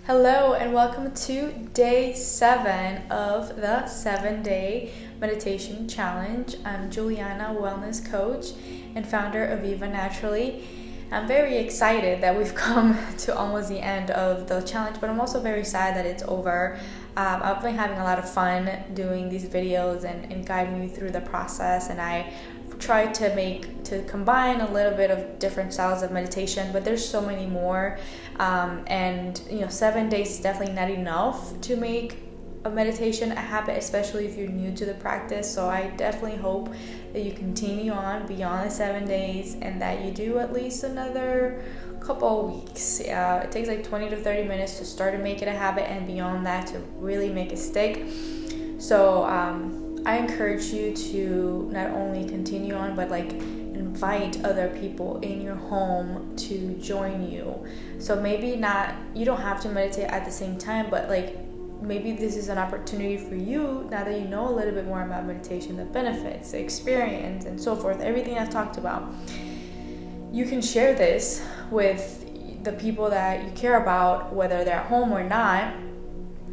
Hello and welcome to day 7 of the 7-day meditation challenge. I'm Juliana, wellness coach and founder of Viva Naturally. I'm very excited that we've come to almost the end of the challenge, but I'm also very sad that it's over. I've been having a lot of fun doing these videos and guiding you through the process, and I try to combine a little bit of different styles of meditation, but there's so many more, and 7 days is definitely not enough to make a meditation a habit, especially if you're new to the practice. So I definitely hope that you continue on beyond the 7 days and that you do at least another couple of weeks. It takes like 20 to 30 minutes to start to make it a habit, and beyond that to really make it stick. So I encourage you to not only continue on, but invite other people in your home to join you. So maybe you don't have to meditate at the same time, but maybe this is an opportunity for you, now that you know a little bit more about meditation, the benefits, the experience, and so forth, everything I've talked about. You can share this with the people that you care about, whether they're at home or not,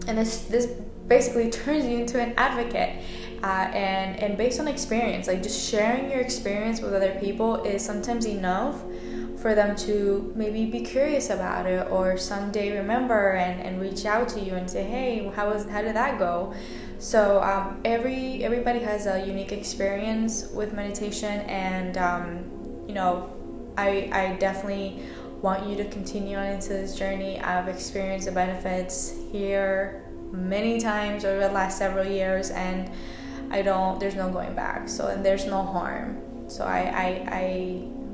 and this basically turns you into an advocate. And based on experience, just sharing your experience with other people is sometimes enough for them to maybe be curious about it, or someday remember and reach out to you and say, hey, how did that go? So everybody has a unique experience with meditation, and I definitely want you to continue on into this journey. I've experienced the benefits here many times over the last several years, and there's no going back. And there's no harm. So I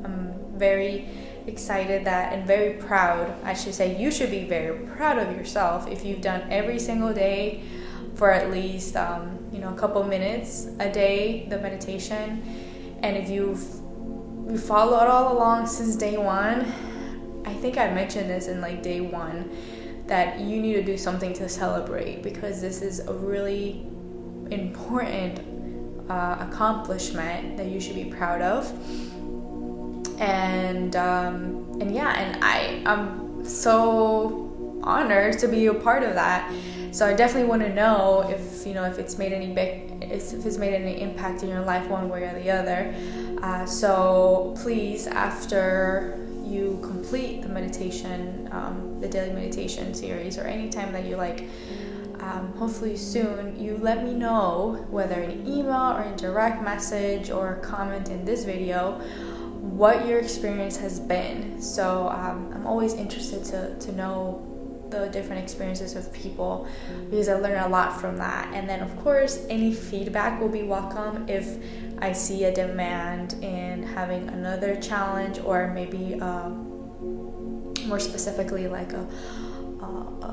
am very excited and very proud. I should say, you should be very proud of yourself if you've done every single day for at least a couple minutes a day the meditation. And if you followed all along since day one, I think I mentioned this in day one, that you need to do something to celebrate, because this is a really important accomplishment that you should be proud of. And I am so honored to be a part of that. So I definitely want to know if it's made any impact in your life one way or the other. So please, after you complete the meditation, the daily meditation series, or any time that you hopefully soon, you let me know, whether in email or in direct message or comment in this video, what your experience has been. So I'm always interested to know the different experiences of people, because I learn a lot from that. And then of course, any feedback will be welcome. If I see a demand in having another challenge, or maybe more specifically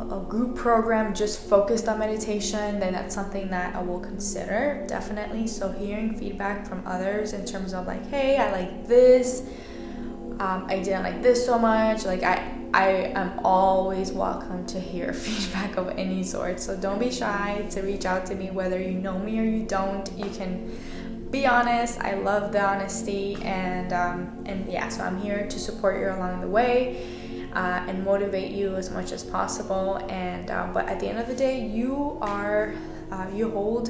a group program just focused on meditation, then that's something that I will consider, definitely. So hearing feedback from others in terms of hey, I like this, I didn't like this so much, I am always welcome to hear feedback of any sort. So don't be shy to reach out to me, whether you know me or you don't. You can be honest. I love the honesty, and so I'm here to support you along the way, and motivate you as much as possible. And but at the end of the day, you hold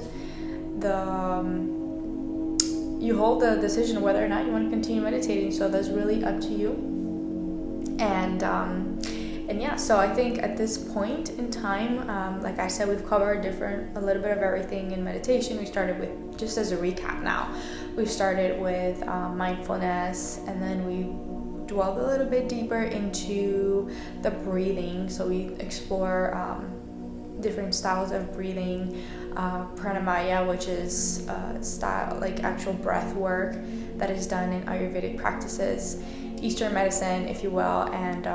the decision whether or not you want to continue meditating. So that's really up to you. So I think at this point in time, like I said, we've covered a little bit of everything in meditation. We started with, just as a recap now, we started with mindfulness, and then we dwelled a little bit deeper into the breathing. So we explore different styles of breathing, pranamaya, which is style actual breath work that is done in Ayurvedic practices, Eastern medicine, if you will. And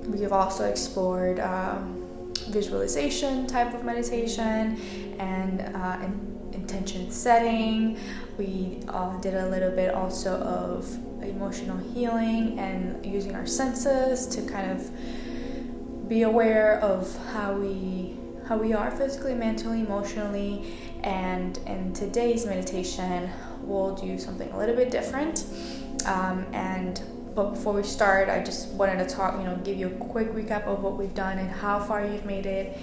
we have also explored visualization type of meditation, and intention setting. We did a little bit also of emotional healing and using our senses to kind of be aware of how we are physically, mentally, emotionally. And in today's meditation, we'll do something a little bit different. But before we start, I just wanted to talk, give you a quick recap of what we've done and how far you've made it.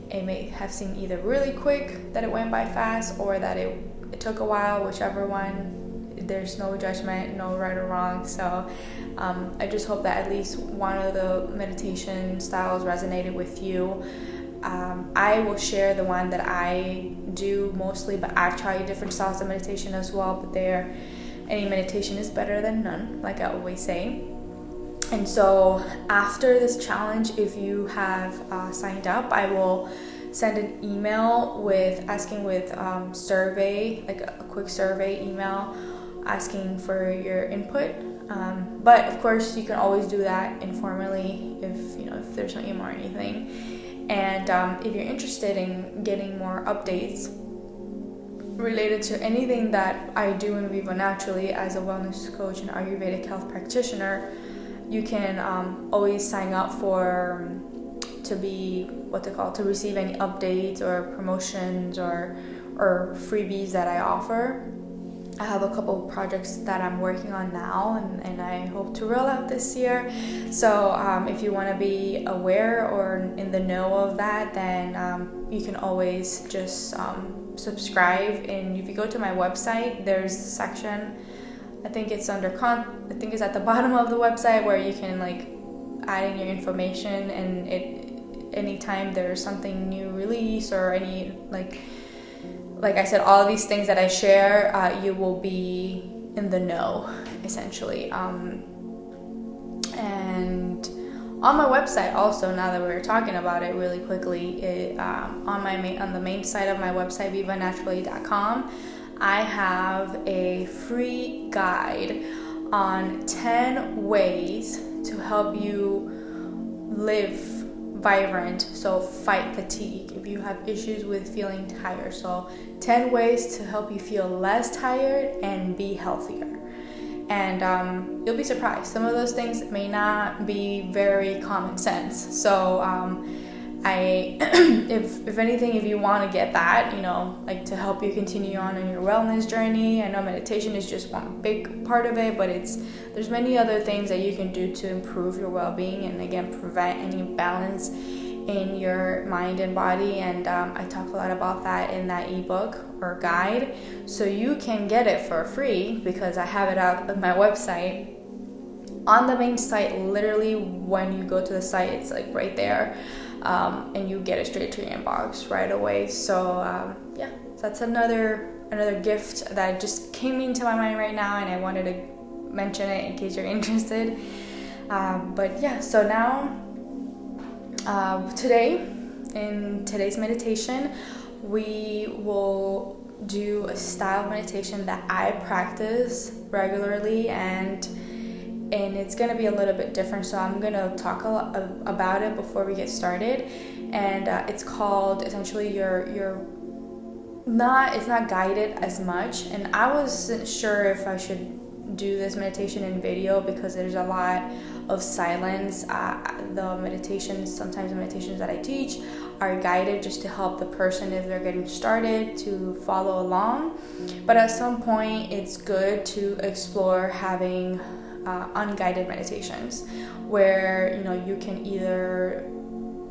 It may have seemed either really quick, that it went by fast, or that it took a while, whichever one. There's no judgment, no right or wrong. So I just hope that at least one of the meditation styles resonated with you. I will share the one that I do mostly, but I've tried different styles of meditation as well. But any meditation is better than none, like I always say. And so after this challenge, if you have signed up, I will send an email asking survey, like a quick survey email asking for your input. But of course, you can always do that informally if there's no email or anything. And if you're interested in getting more updates related to anything that I do in Viva Naturally as a wellness coach and Ayurvedic health practitioner, you can always sign up to receive any updates or promotions or freebies that I offer. I have a couple of projects that I'm working on now and I hope to roll out this year. So if you want to be aware or in the know of that, then you can always just subscribe. And if you go to my website, there's a section, I think it's at the bottom of the website, where you can add in your information, and anytime there's something new release or any like I said, all of these things that I share, you will be in the know, essentially. And on my website also, now that we're talking about it really quickly, on the main site of my website, vivanaturally.com, I have a free guide on 10 ways to help you live vibrant, so fight fatigue if you have issues with feeling tired. So 10 ways to help you feel less tired and be healthier. And you'll be surprised, some of those things may not be very common sense. So if anything, if you want to get that, to help you continue on your wellness journey, I know meditation is just one big part of it, but there's many other things that you can do to improve your well-being and again prevent any imbalance in your mind and body. And I talk a lot about that in that ebook or guide, so you can get it for free because I have it out on my website. On the main site, literally when you go to the site, it's right there. And you get it straight to your inbox right away. So that's another gift that just came into my mind right now, and I wanted to mention it in case you're interested. So now in today's meditation, we will do a style of meditation that I practice regularly, and it's going to be a little bit different, so I'm going to talk about it before we get started. And it's called, essentially, it's not guided as much, and I wasn't sure if I should do this meditation in video because there's a lot of silence. Sometimes the meditations that I teach are guided just to help the person, if they're getting started, to follow along. But at some point, it's good to explore having unguided meditations where you can either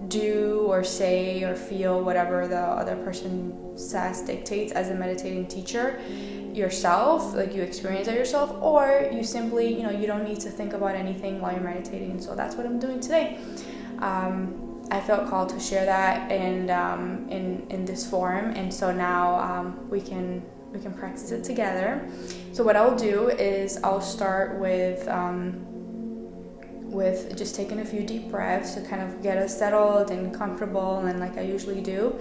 do or say or feel whatever the other person says, dictates, as a meditating teacher yourself, you experience it yourself, or you simply you don't need to think about anything while you're meditating. So that's what I'm doing today. I felt called to share that in this form, and so now we can practice it together. So what I'll do is I'll start with just taking a few deep breaths to kind of get us settled and comfortable, and like I usually do.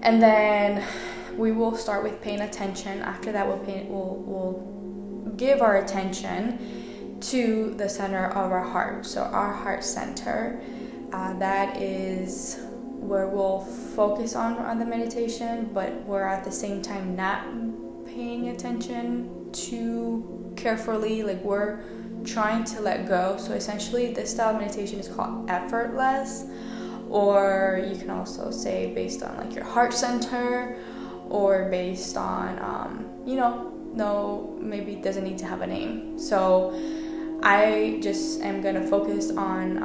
And then we will start with paying attention. After that, we'll give our attention to the center of our heart. So our heart center, that is where we'll focus on the meditation, but we're at the same time not paying attention too carefully, we're trying to let go. So essentially this style of meditation is called effortless, or you can also say based on your heart center, or based on maybe it doesn't need to have a name. So I just am going to focus on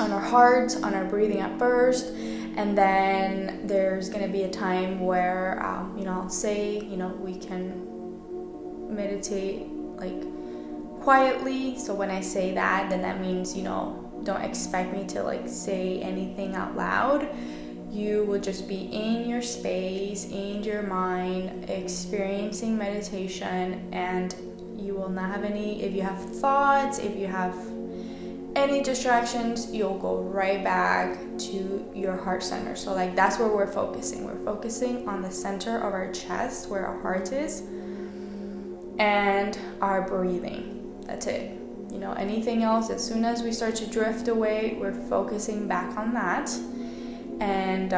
our heart, on our breathing at first, and then there's going to be a time where I'll say, we can meditate like quietly. So when I say that, then that means, don't expect me to like say anything out loud. You will just be in your space, in your mind, experiencing meditation, and you will not have any, if you have thoughts, if you have any distractions, you'll go right back to your heart center. So like that's where we're focusing. We're focusing on the center of our chest where our heart is and our breathing. That's it. Anything else, as soon as we start to drift away, we're focusing back on that. And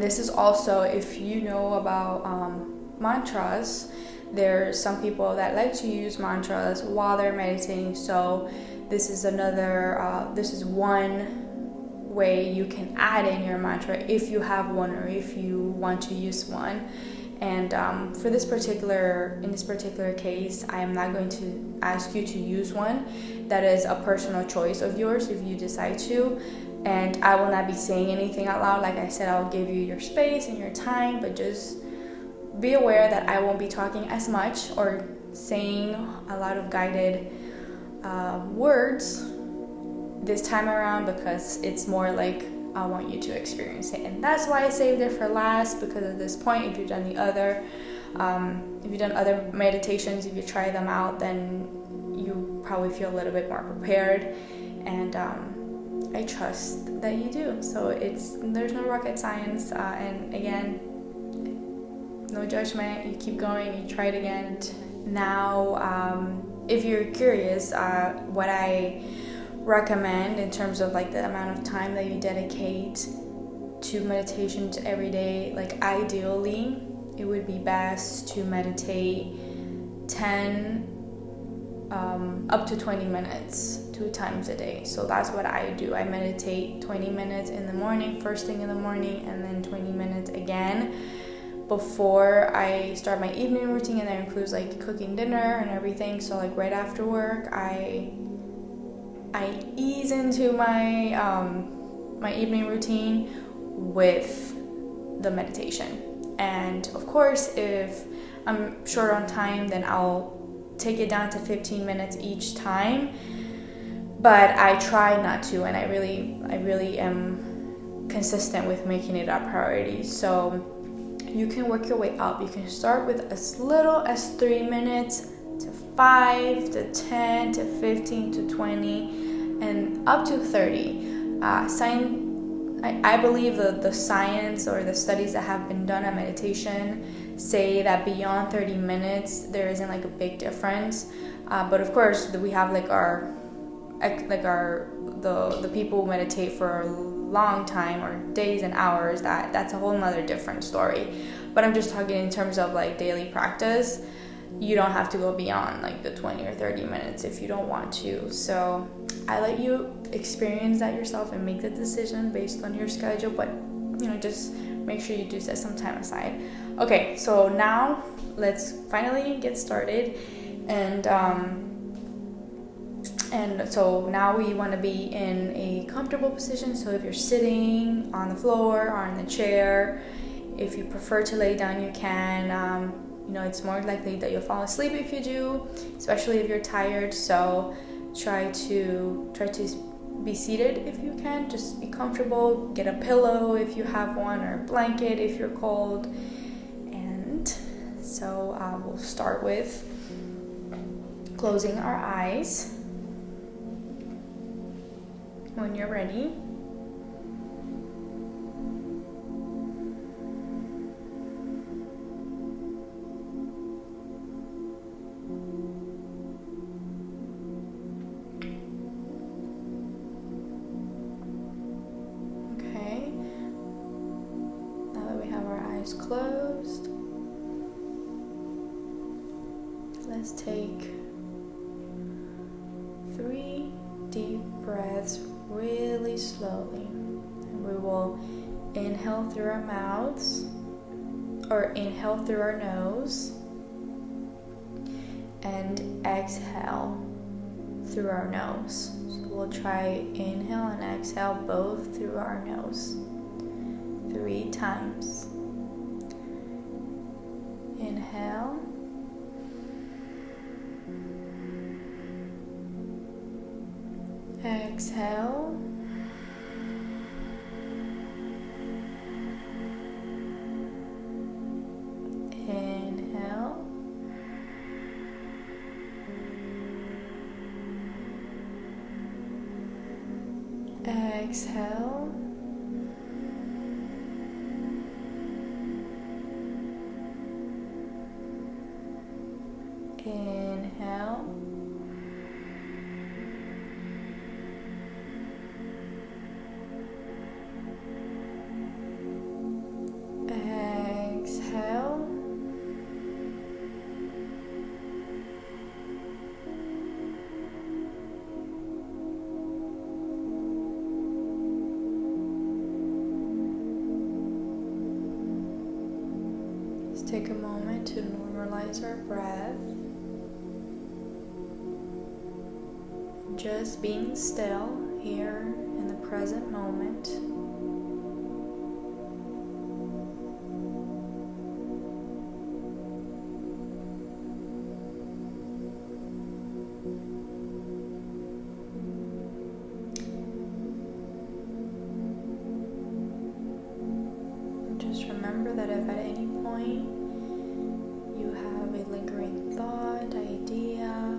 this is also, if you know about mantras, there's some people that like to use mantras while they're meditating. So this is one way you can add in your mantra if you have one or if you want to use one. And in this particular case, I am not going to ask you to use one. That is a personal choice of yours if you decide to. And I will not be saying anything out loud. Like I said, I'll give you your space and your time, but just be aware that I won't be talking as much or saying a lot of guided words this time around, because it's more like I want you to experience it. And that's why I saved it for last, because at this point, if you've done other meditations, if you try them out, then you probably feel a little bit more prepared. And I trust that you do. So there's no rocket science. And again, no judgment. You keep going, you try it again. Now, if you're curious, what I recommend in terms of like the amount of time that you dedicate to meditations every day, like ideally it would be best to meditate 10 up to 20 minutes 2 times a day. So that's what I do. I meditate 20 minutes in the morning, first thing in the morning, and then 20 minutes again before I start my evening routine, and that includes like cooking dinner and everything. So like right after work, I ease into my my evening routine with the meditation. And of course, if I'm short on time, then I'll take it down to 15 minutes each time. But I try not to, and I really am consistent with making it a priority. So you can work your way up. You can start with as little as 3 minutes to 5 to 10 to 15 to 20 and up to 30. I believe the science or the studies that have been done on meditation say that beyond 30 minutes there isn't like a big difference. But of course we have the people who meditate for a long time or days and hours. That's a whole nother different story. But I'm just talking in terms of like daily practice. You don't have to go beyond like the 20 or 30 minutes if you don't want to. So I let you experience that yourself and make the decision based on your schedule, but just make sure you do set some time aside. Okay, so now let's finally get started. And so now we want to be in a comfortable position. So if you're sitting on the floor or in the chair, if you prefer to lay down, you can. It's more likely that you'll fall asleep if you do, especially if you're tired. So try to be seated if you can. Just be comfortable. Get a pillow if you have one, or a blanket if you're cold. And so we'll start with closing our eyes when you're ready. Closed. Let's take 3 deep breaths really slowly. And we will inhale through our mouths or inhale through our nose and exhale through our nose. So we'll try inhale and exhale both through our nose 3 times. Inhale. Exhale. Inhale. Exhale. Inhale. Exhale. Just take a moment to normalize our breath. Just being still here in the present moment. Just remember that if at any point you have a lingering thought, idea,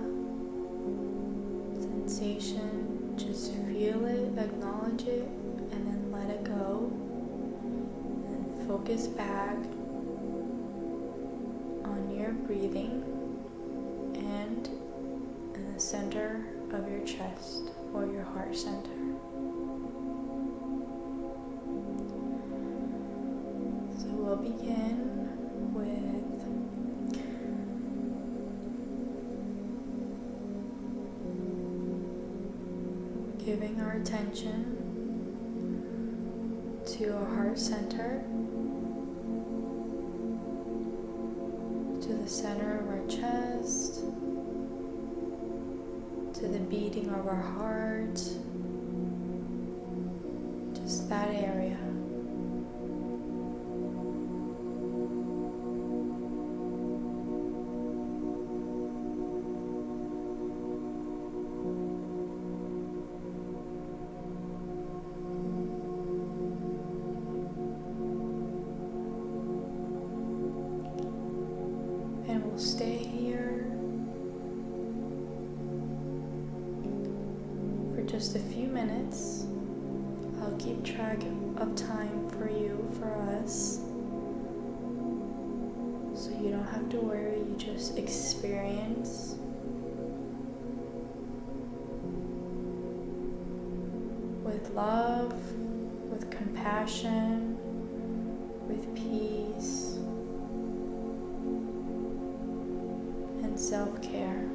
sensation, just feel it, acknowledge it, and then let it go. And focus back on your breathing and in the center of your chest or your heart center. So we'll begin with giving our attention to our heart center, to the center of our chest, to the beating of our heart, just that area. And we'll stay here for just a few minutes. I'll keep track of time for you, for us, so you don't have to worry, you just experience. With love, with compassion, with peace, and self-care.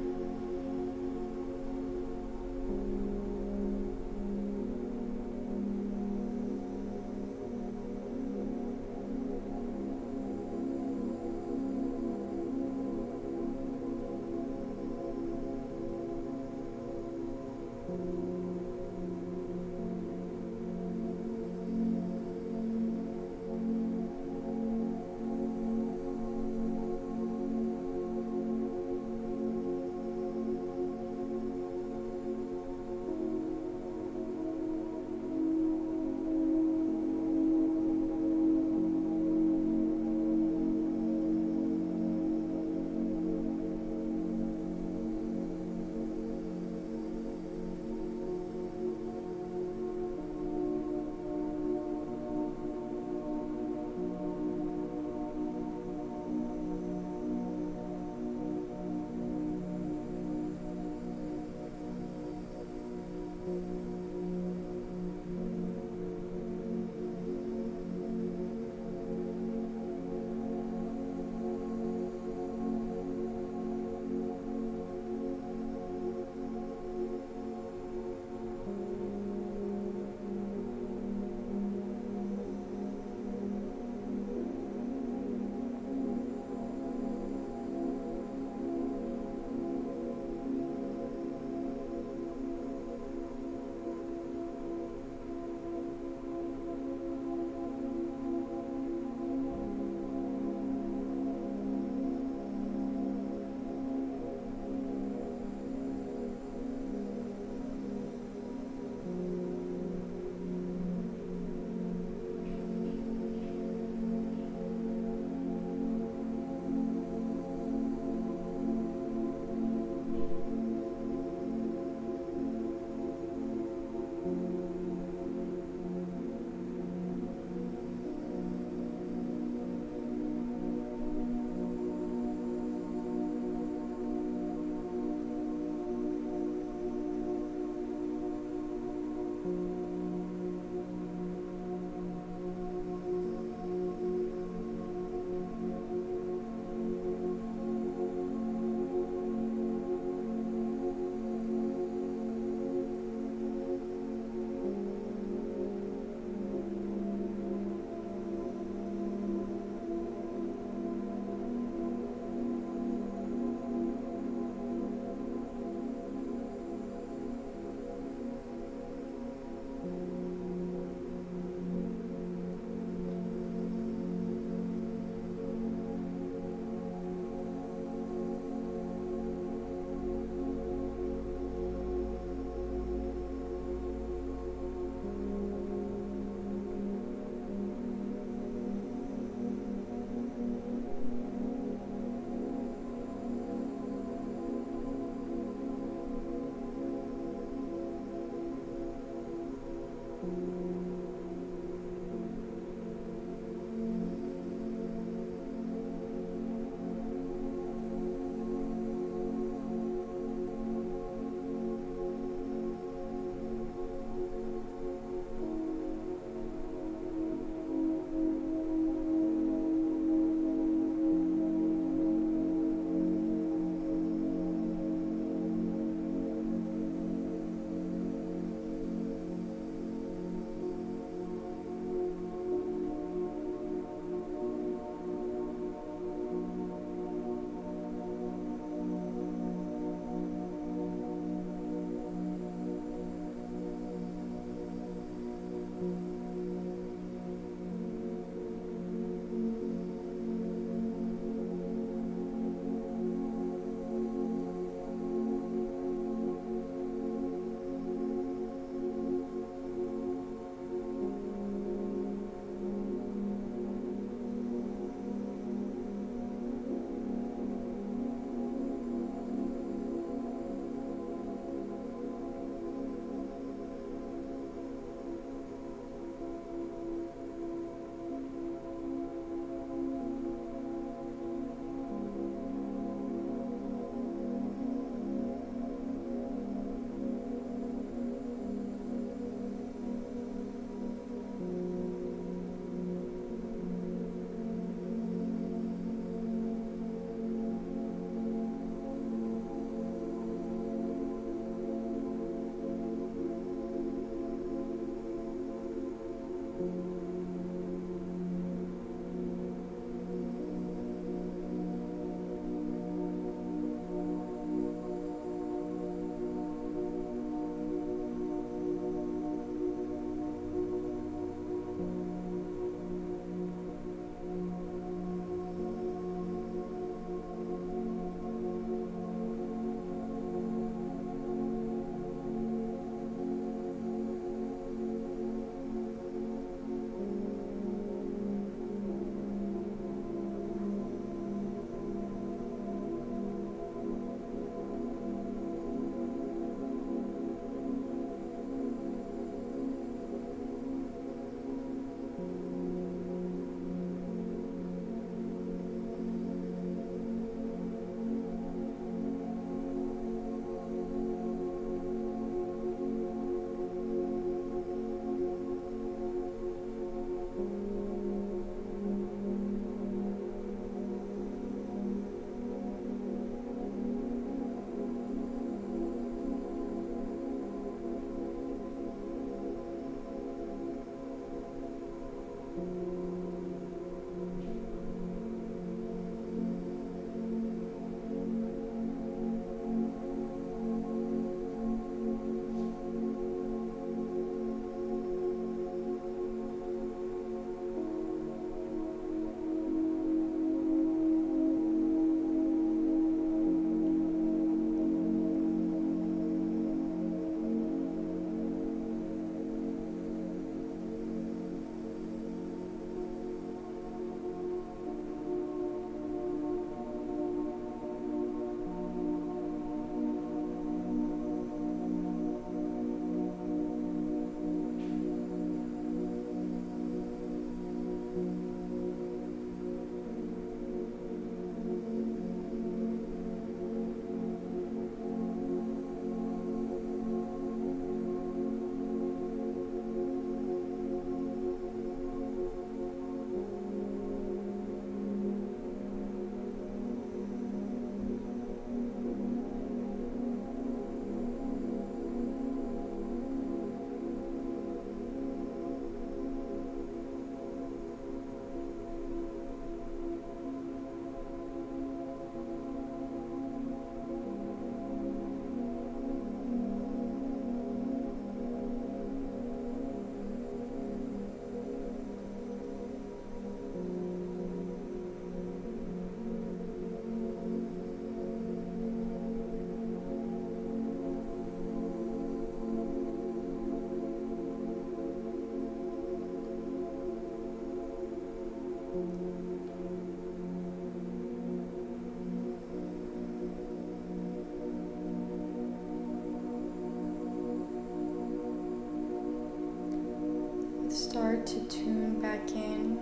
start to tune back in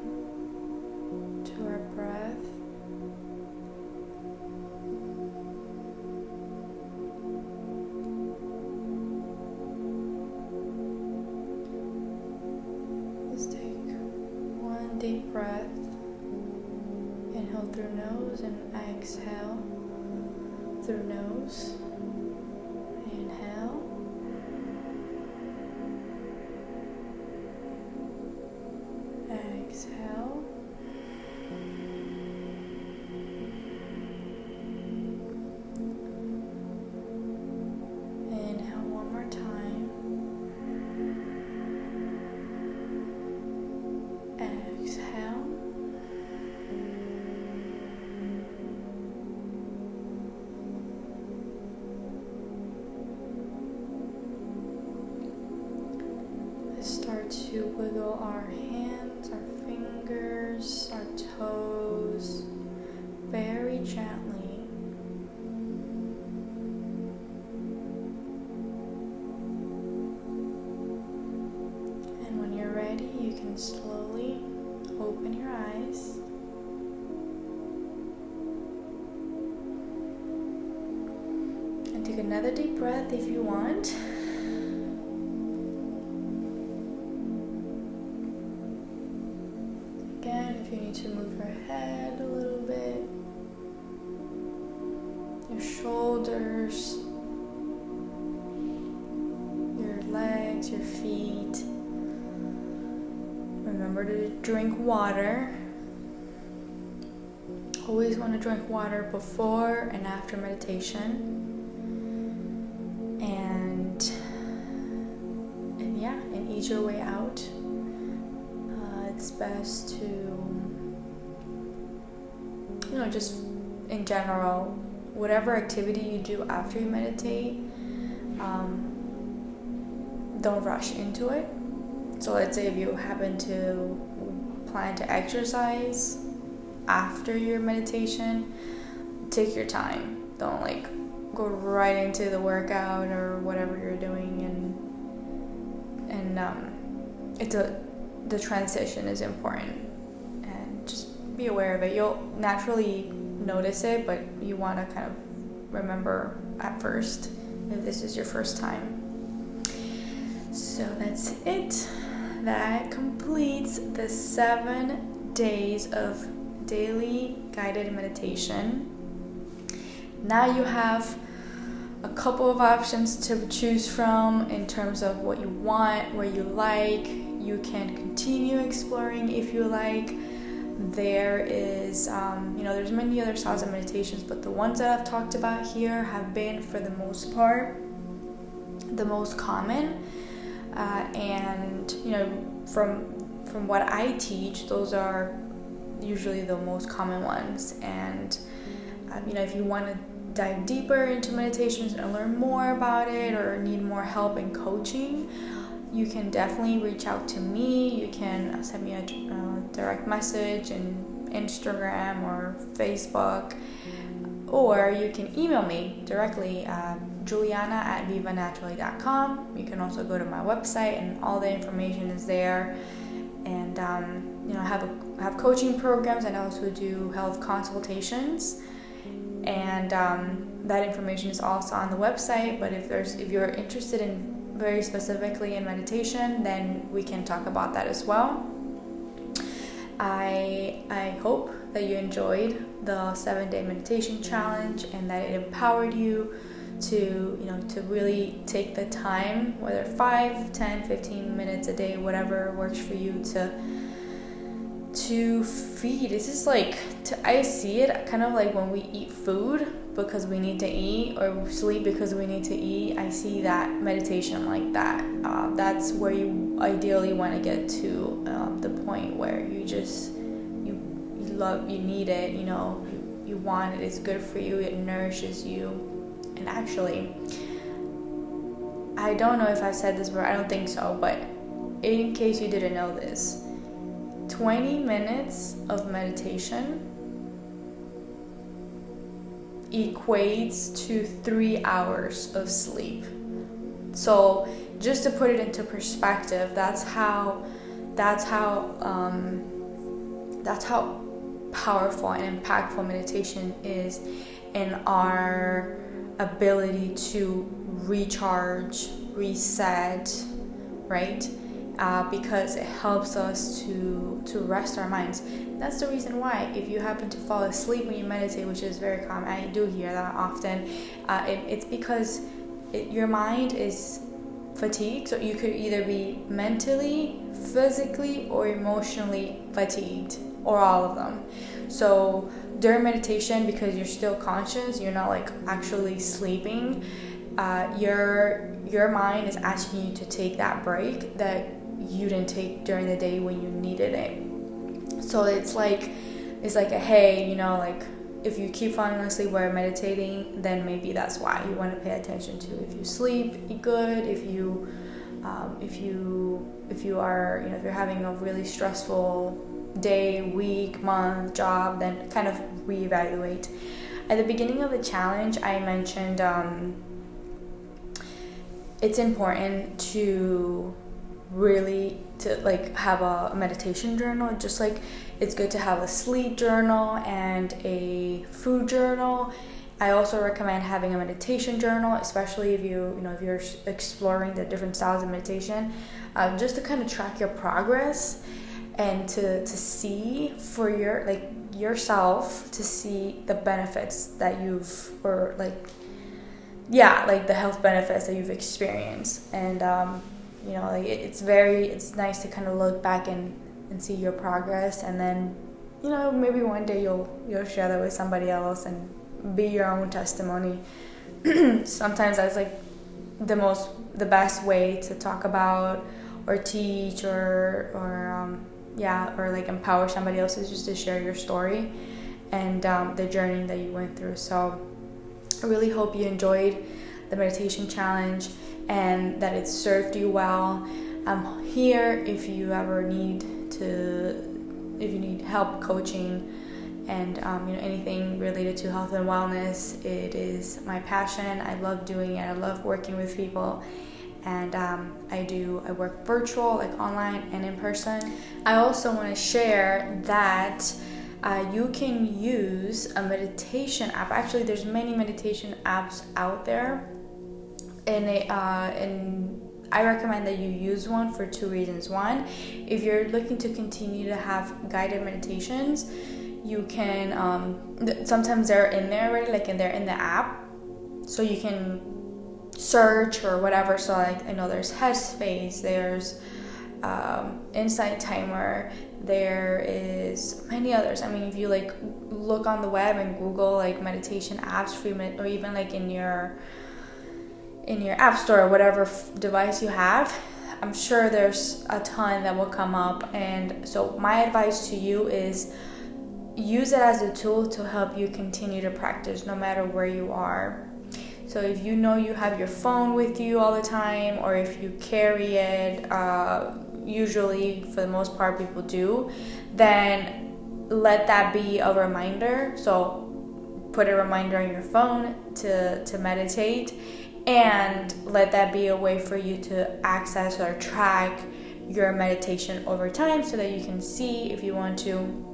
to our breath. Let's take one deep breath. Inhale through nose and exhale through nose. Inhale. Exhale. Inhale one more time. Exhale. Let's start to wiggle our hands, our fingers, our toes, very gently. And when you're ready, you can slowly open your eyes. And take another deep breath if you want. Again, if you need to move your head a little bit, your shoulders, your legs, your feet. Remember to drink water. Always want to drink water before and after meditation. And yeah, and ease your way out. It's best to, just in general, whatever activity you do after you meditate, don't rush into it. So let's say if you happen to plan to exercise after your meditation, take your time. Don't go right into the workout or whatever you're doing, and the transition is important, and just be aware of it. You'll naturally notice it, but you want to kind of remember at first if this is your first time. So that's it. That completes the 7 days of daily guided meditation. Now you have a couple of options to choose from in terms of what you want, where you like. You can continue exploring if you like. There is, there's many other styles of meditations, but the ones that I've talked about here have been, for the most part, the most common. And from what I teach, those are usually the most common ones. And if you want to dive deeper into meditations and learn more about it, or need more help in coaching, you can definitely reach out to me. You can send me a direct message in Instagram or Facebook, or you can email me directly at juliana@vivanaturally.com. You can also go to my website, and all the information is there. And I have coaching programs, and I also do health consultations, and that information is also on the website. But if you're interested in very specifically in meditation, then we can talk about that as well. I hope that you enjoyed the 7-day meditation challenge, and that it empowered you to really take the time, whether 5, 10, 15 minutes a day, whatever works for you, to feed. This is I see it kind of like when we eat food because we need to eat, or sleep because we need to eat. I see that meditation like that. That's where you ideally want to get to, the point where you need it, you want it, it's good for you, it nourishes you. And actually, I don't know if I've said this before, I don't think so, but in case you didn't know this, 20 minutes of meditation equates to 3 hours of sleep. So just to put it into perspective, that's how that's how powerful and impactful meditation is in our ability to recharge, reset, right? Because it helps us to rest our minds. That's the reason why if you happen to fall asleep when you meditate, which is very common, I do hear that often, it's because your mind is fatigued. So you could either be mentally, physically, or emotionally fatigued, or all of them. So during meditation, because you're still conscious, you're not like actually sleeping, your mind is asking you to take that break that you didn't take during the day when you needed it. So it's like a hey, like if you keep falling asleep while you're meditating, then maybe that's why you want to pay attention to. If you sleep good, if you are, if you're having a really stressful day, week, month, job, then kind of reevaluate. At the beginning of the challenge, I mentioned it's important to really have a meditation journal, just like it's good to have a sleep journal and a food journal. I also recommend having a meditation journal, especially if if you're exploring the different styles of meditation, just to kind of track your progress and to see for yourself, to see the benefits that the health benefits that you've experienced. And it's nice to kind of look back and see your progress, and then maybe one day you'll share that with somebody else and be your own testimony. Sometimes that's like the best way to talk about or teach or like empower somebody else, is just to share your story and the journey that you went through. So I really hope you enjoyed the meditation challenge and that it served you well. I'm here if you ever need help coaching and anything related to health and wellness. It is my passion. I love doing it. I love working with people. And I work virtual, like online and in person. I also want to share that you can use a meditation app. Actually, there's many meditation apps out there, and I recommend that you use one for two reasons. One, if you're looking to continue to have guided meditations, you can sometimes they're in there already, they're in the app, so you can search or whatever. So I know there's Headspace, there's Insight Timer, there is many others. I mean, if you look on the web and Google meditation apps, or even in your app store or whatever device you have, I'm sure there's a ton that will come up. And so my advice to you is use it as a tool to help you continue to practice no matter where you are. So if you have your phone with you all the time, or if you carry it, usually for the most part people do, then let that be a reminder. So put a reminder on your phone to meditate, and let that be a way for you to access or track your meditation over time, so that you can see, if you want to,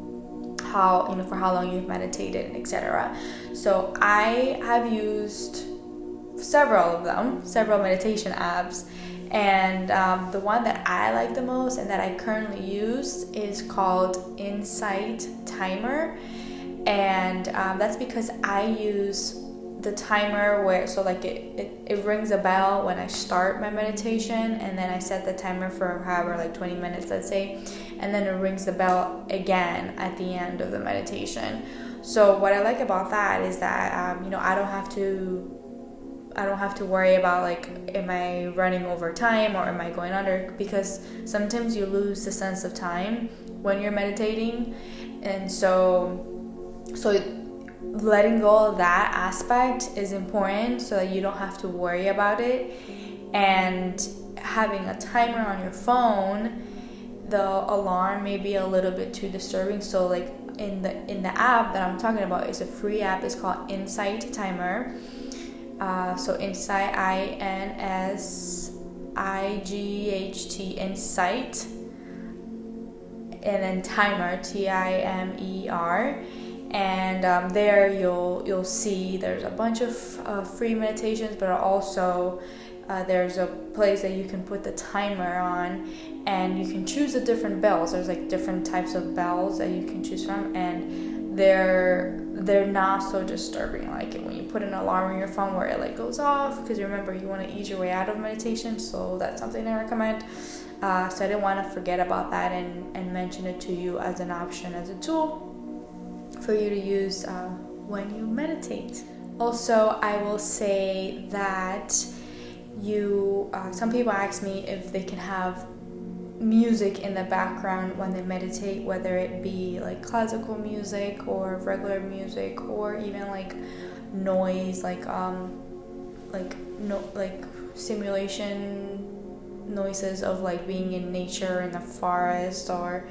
for how long you've meditated, etc. So I have used several meditation apps, and the one that I like the most and that I currently use is called Insight Timer. And that's because I use the timer where it rings a bell when I start my meditation, and then I set the timer for however 20 minutes, let's say, and then it rings the bell again at the end of the meditation. So what I like about that is that I don't have to worry about am I running over time or am I going under, because sometimes you lose the sense of time when you're meditating. And so letting go of that aspect is important, so that you don't have to worry about it. And having a timer on your phone, the alarm may be a little bit too disturbing. So in the app that I'm talking about, is a free app. It's called Insight Timer. So Insight, INSIGHT, Insight and then timer, Timer. And there you'll see there's a bunch of free meditations, but also there's a place that you can put the timer on, and you can choose the different bells. There's like different types of bells that you can choose from, and they're not so disturbing. Like when you put an alarm on your phone where it like goes off, because remember you want to ease your way out of meditation, so that's something I recommend. So I didn't want to forget about that and mention it to you as an option, as a tool for you to use when you meditate. Also, I will say that some people ask me if they can have music in the background when they meditate, whether it be like classical music or regular music, or even like noise, like simulation noises of like being in nature in the forest or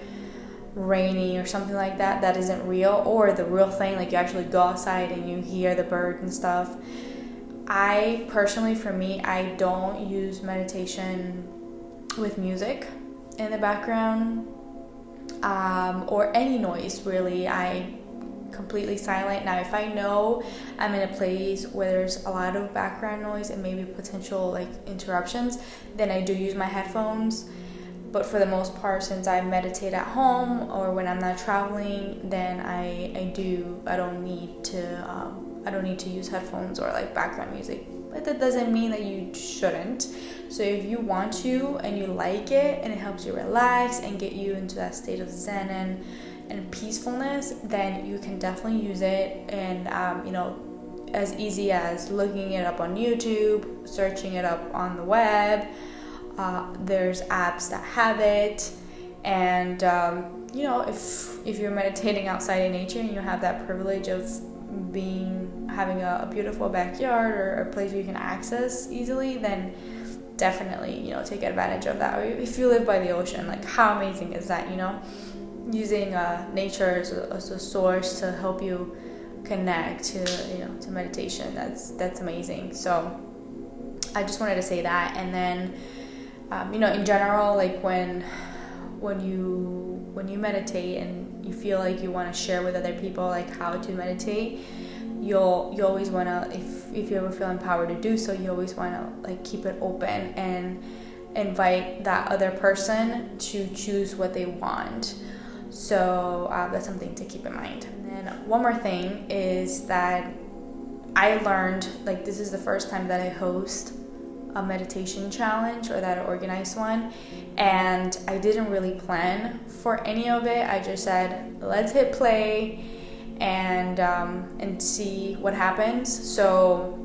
raining or something like that, that isn't real, or the real thing, like you actually go outside and you hear the birds and stuff. I personally, for me, I don't use meditation with music in the background or any noise really. I completely silent. Now if I know I'm in a place where there's a lot of background noise and maybe potential like interruptions, then I do use my headphones. But for the most part, since I meditate at home or when I'm not traveling, then I don't need to use headphones or like background music. But that doesn't mean that you shouldn't. So if you want to and you like it and it helps you relax and get you into that state of zen and peacefulness, then you can definitely use it. And as easy as looking it up on YouTube, searching it up on the web. There's apps that have it, and if you're meditating outside in nature and you have that privilege of having a beautiful backyard or a place you can access easily, then definitely take advantage of that. Or if you live by the ocean, like how amazing is that? Using nature as a source to help you connect to meditation. That's amazing. So I just wanted to say that. And then in general, like when you meditate and you feel like you want to share with other people like how to meditate, you always want to, if you ever feel empowered to do so, you always want to like keep it open and invite that other person to choose what they want. So that's something to keep in mind. And then one more thing is that I learned, like, this is the first time that I host a meditation challenge or that I organized one, and I didn't really plan for any of it. I just said, let's hit play and see what happens. So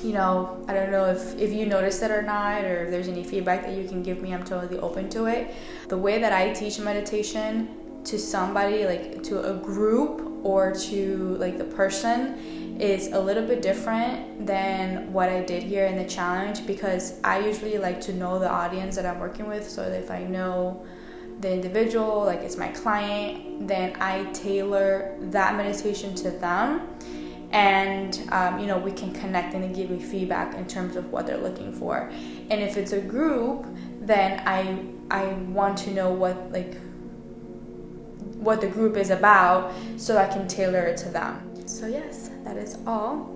I don't know if you noticed it or not, or if there's any feedback that you can give me. I'm totally open to it. The way that I teach meditation to somebody, like to a group or to like the person, is a little bit different than what I did here in the challenge, because I usually like to know the audience that I'm working with. So if I know the individual, like it's my client, then I tailor that meditation to them, and we can connect and give me feedback in terms of what they're looking for. And if it's a group, then I want to know what the group is about, so I can tailor it to them. So yes, that is all.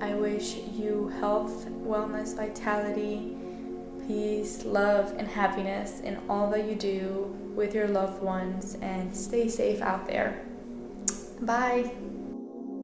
I wish you health, wellness, vitality, peace, love, and happiness in all that you do with your loved ones, and stay safe out there. Bye.